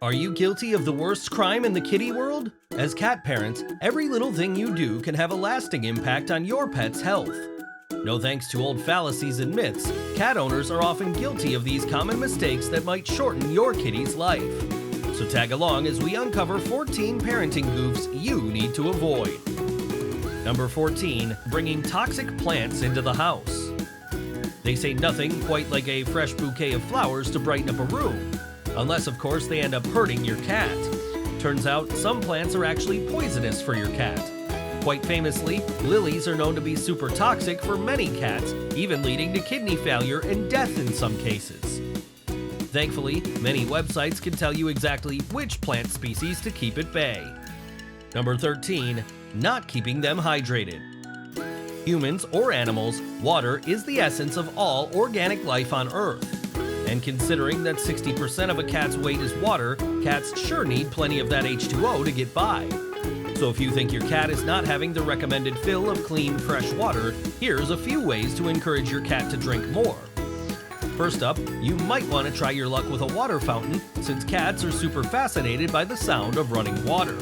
Are you guilty of the worst crime in the kitty world? As cat parents, every little thing you do can have a lasting impact on your pet's health. No thanks to old fallacies and myths, cat owners are often guilty of these common mistakes that might shorten your kitty's life. So tag along as we uncover 14 parenting goofs you need to avoid. Number 14, bringing toxic plants into the house. They say nothing quite like a fresh bouquet of flowers to brighten up a room. Unless, of course, they end up hurting your cat. Turns out, some plants are actually poisonous for your cat. Quite famously, lilies are known to be super toxic for many cats, even leading to kidney failure and death in some cases. Thankfully, many websites can tell you exactly which plant species to keep at bay. Number 13, not keeping them hydrated. Humans or animals, water is the essence of all organic life on Earth. And considering that 60% of a cat's weight is water, cats sure need plenty of that H2O to get by. So if you think your cat is not having the recommended fill of clean, fresh water, here's a few ways to encourage your cat to drink more. First up, you might want to try your luck with a water fountain, since cats are super fascinated by the sound of running water.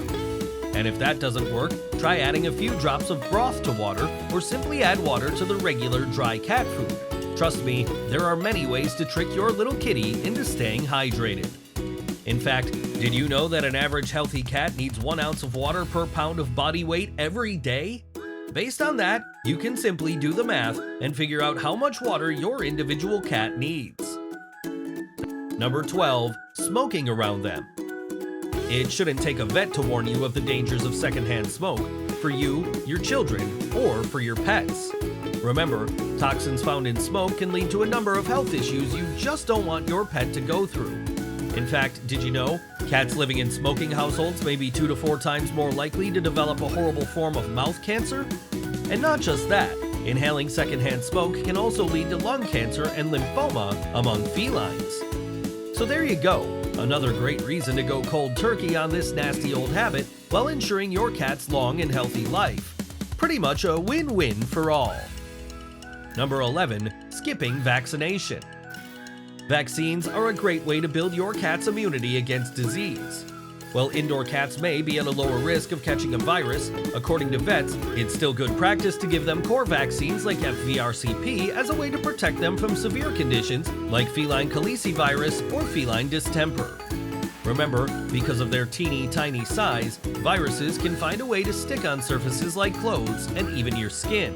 And if that doesn't work, try adding a few drops of broth to water, or simply add water to the regular dry cat food. Trust me, there are many ways to trick your little kitty into staying hydrated. In fact, did you know that an average healthy cat needs 1 ounce of water per pound of body weight every day? Based on that, you can simply do the math and figure out how much water your individual cat needs. Number 12, smoking around them. It shouldn't take a vet to warn you of the dangers of secondhand smoke, for you, your children, or for your pets. Remember, toxins found in smoke can lead to a number of health issues you just don't want your pet to go through. In fact, did you know, cats living in smoking households may be 2 to 4 times more likely to develop a horrible form of mouth cancer? And not just that, inhaling secondhand smoke can also lead to lung cancer and lymphoma among felines. So there you go, another great reason to go cold turkey on this nasty old habit while ensuring your cat's long and healthy life. Pretty much a win-win for all. Number 11, skipping vaccination. Vaccines are a great way to build your cat's immunity against disease. While indoor cats may be at a lower risk of catching a virus, according to vets, it's still good practice to give them core vaccines like FVRCP as a way to protect them from severe conditions like feline calicivirus or feline distemper. Remember, because of their teeny tiny size, viruses can find a way to stick on surfaces like clothes and even your skin.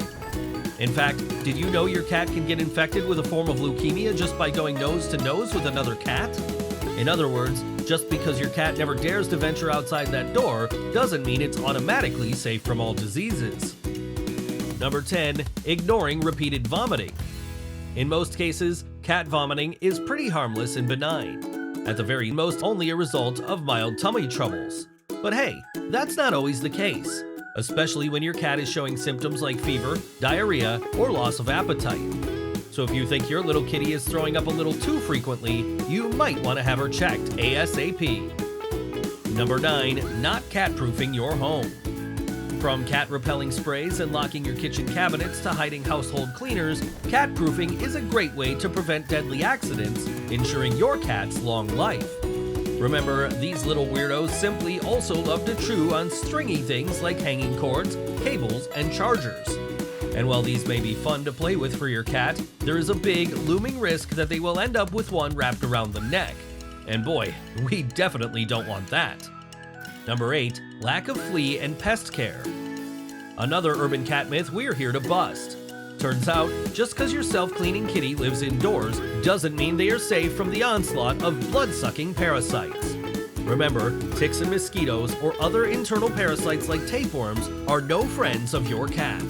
In fact, did you know your cat can get infected with a form of leukemia just by going nose to nose with another cat? In other words, just because your cat never dares to venture outside that door doesn't mean it's automatically safe from all diseases. Number 10, ignoring repeated vomiting. In most cases, cat vomiting is pretty harmless and benign. At the very most, only a result of mild tummy troubles. But hey, that's not always the case, especially when your cat is showing symptoms like fever, diarrhea, or loss of appetite. So if you think your little kitty is throwing up a little too frequently, you might want to have her checked ASAP. Number 9, not cat-proofing your home. From cat-repelling sprays and locking your kitchen cabinets to hiding household cleaners, cat-proofing is a great way to prevent deadly accidents, ensuring your cat's long life. Remember, these little weirdos simply also love to chew on stringy things like hanging cords, cables, and chargers. And while these may be fun to play with for your cat, there is a big, looming risk that they will end up with one wrapped around the neck. And boy, we definitely don't want that. Number 8, lack of flea and pest care. Another urban cat myth we're here to bust. Turns out, just because your self-cleaning kitty lives indoors doesn't mean they are safe from the onslaught of blood-sucking parasites. Remember, ticks and mosquitoes or other internal parasites like tapeworms are no friends of your cat,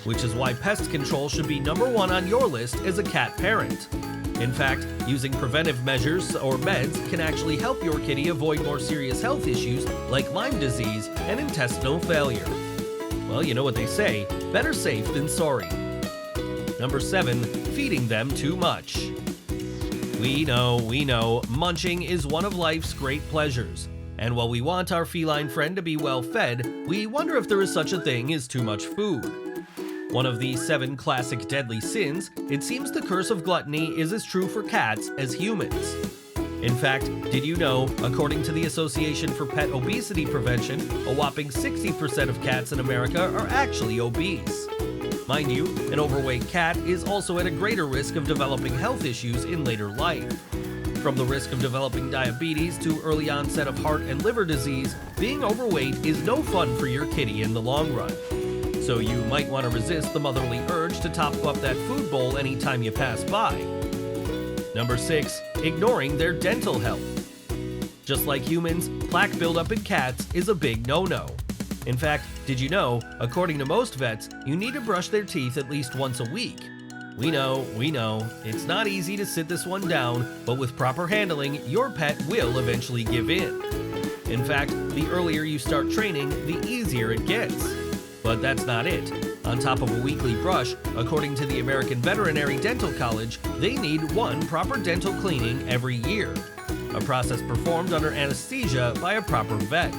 which is why pest control should be number 1 on your list as a cat parent. In fact, using preventive measures or meds can actually help your kitty avoid more serious health issues like Lyme disease and intestinal failure. Well, you know what they say, better safe than sorry. Number 7, feeding them too much. We know, munching is one of life's great pleasures. And while we want our feline friend to be well fed, we wonder if there is such a thing as too much food. One of the 7 classic deadly sins, it seems the curse of gluttony is as true for cats as humans. In fact, did you know, according to the Association for Pet Obesity Prevention, a whopping 60% of cats in America are actually obese? Mind you, an overweight cat is also at a greater risk of developing health issues in later life. From the risk of developing diabetes to early onset of heart and liver disease, being overweight is no fun for your kitty in the long run. So you might want to resist the motherly urge to top up that food bowl anytime you pass by. Number 6. Ignoring their dental health. Just like humans, plaque buildup in cats is a big no-no. In fact, did you know, according to most vets, you need to brush their teeth at least once a week? We know, it's not easy to sit this one down, but with proper handling, your pet will eventually give in. In fact, the earlier you start training, the easier it gets. But that's not it. On top of a weekly brush, according to the American Veterinary Dental College, they need one proper dental cleaning every year, a process performed under anesthesia by a proper vet.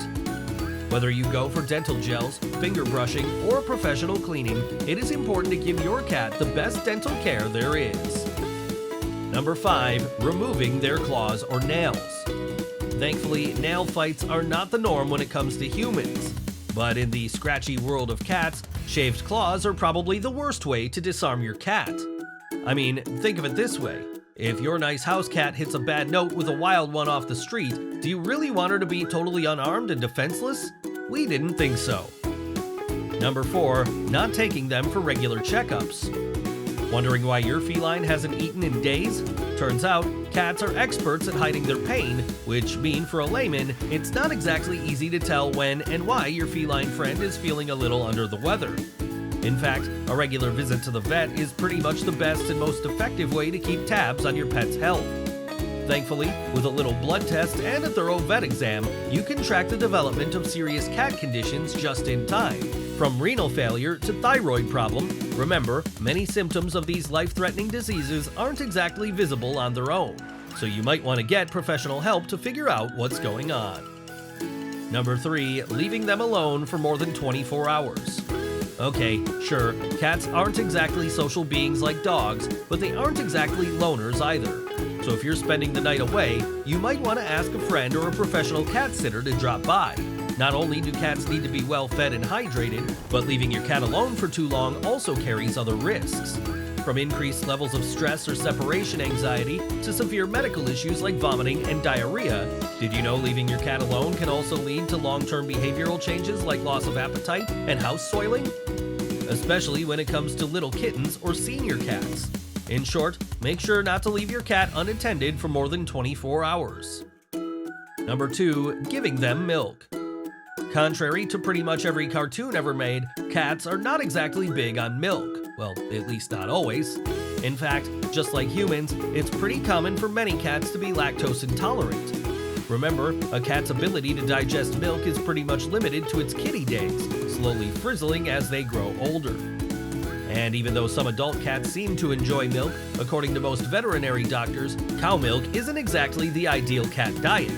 Whether you go for dental gels, finger brushing, or professional cleaning, it is important to give your cat the best dental care there is. Number 5. Removing their claws or nails. Thankfully, nail fights are not the norm when it comes to humans. But in the scratchy world of cats, shaved claws are probably the worst way to disarm your cat. I mean, think of it this way. If your nice house cat hits a bad note with a wild one off the street, do you really want her to be totally unarmed and defenseless? We didn't think so. Number 4. Not taking them for regular checkups. Wondering why your feline hasn't eaten in days? Turns out, cats are experts at hiding their pain, which mean for a layman, it's not exactly easy to tell when and why your feline friend is feeling a little under the weather. In fact, a regular visit to the vet is pretty much the best and most effective way to keep tabs on your pet's health. Thankfully, with a little blood test and a thorough vet exam, you can track the development of serious cat conditions just in time. From renal failure to thyroid problem, remember, many symptoms of these life-threatening diseases aren't exactly visible on their own, so you might want to get professional help to figure out what's going on. Number 3. Leaving them alone for more than 24 hours. Okay, sure, cats aren't exactly social beings like dogs, but they aren't exactly loners either. So if you're spending the night away, you might want to ask a friend or a professional cat sitter to drop by. Not only do cats need to be well fed and hydrated, but leaving your cat alone for too long also carries other risks. From increased levels of stress or separation anxiety to severe medical issues like vomiting and diarrhea, did you know leaving your cat alone can also lead to long-term behavioral changes like loss of appetite and house soiling? Especially when it comes to little kittens or senior cats. In short, make sure not to leave your cat unattended for more than 24 hours. Number 2. Giving them milk. Contrary to pretty much every cartoon ever made, cats are not exactly big on milk. Well, at least not always. In fact, just like humans, it's pretty common for many cats to be lactose intolerant. Remember, a cat's ability to digest milk is pretty much limited to its kitty days, slowly frizzling as they grow older. And even though some adult cats seem to enjoy milk, according to most veterinary doctors, cow milk isn't exactly the ideal cat diet.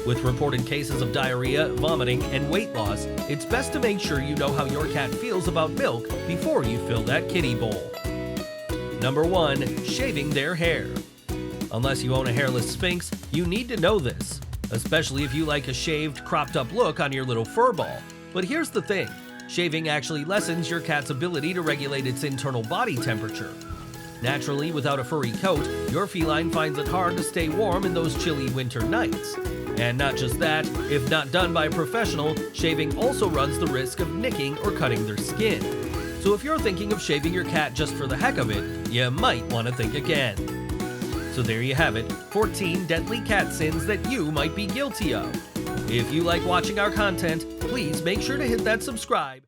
With reported cases of diarrhea, vomiting, and weight loss, it's best to make sure you know how your cat feels about milk before you fill that kitty bowl. Number 1. Shaving their hair. Unless you own a hairless Sphinx, you need to know this, especially if you like a shaved, cropped-up look on your little fur ball. But here's the thing, shaving actually lessens your cat's ability to regulate its internal body temperature. Naturally, without a furry coat, your feline finds it hard to stay warm in those chilly winter nights. And not just that, if not done by a professional, shaving also runs the risk of nicking or cutting their skin. So if you're thinking of shaving your cat just for the heck of it, you might want to think again. So there you have it, 14 deadly cat sins that you might be guilty of. If you like watching our content, please make sure to hit that subscribe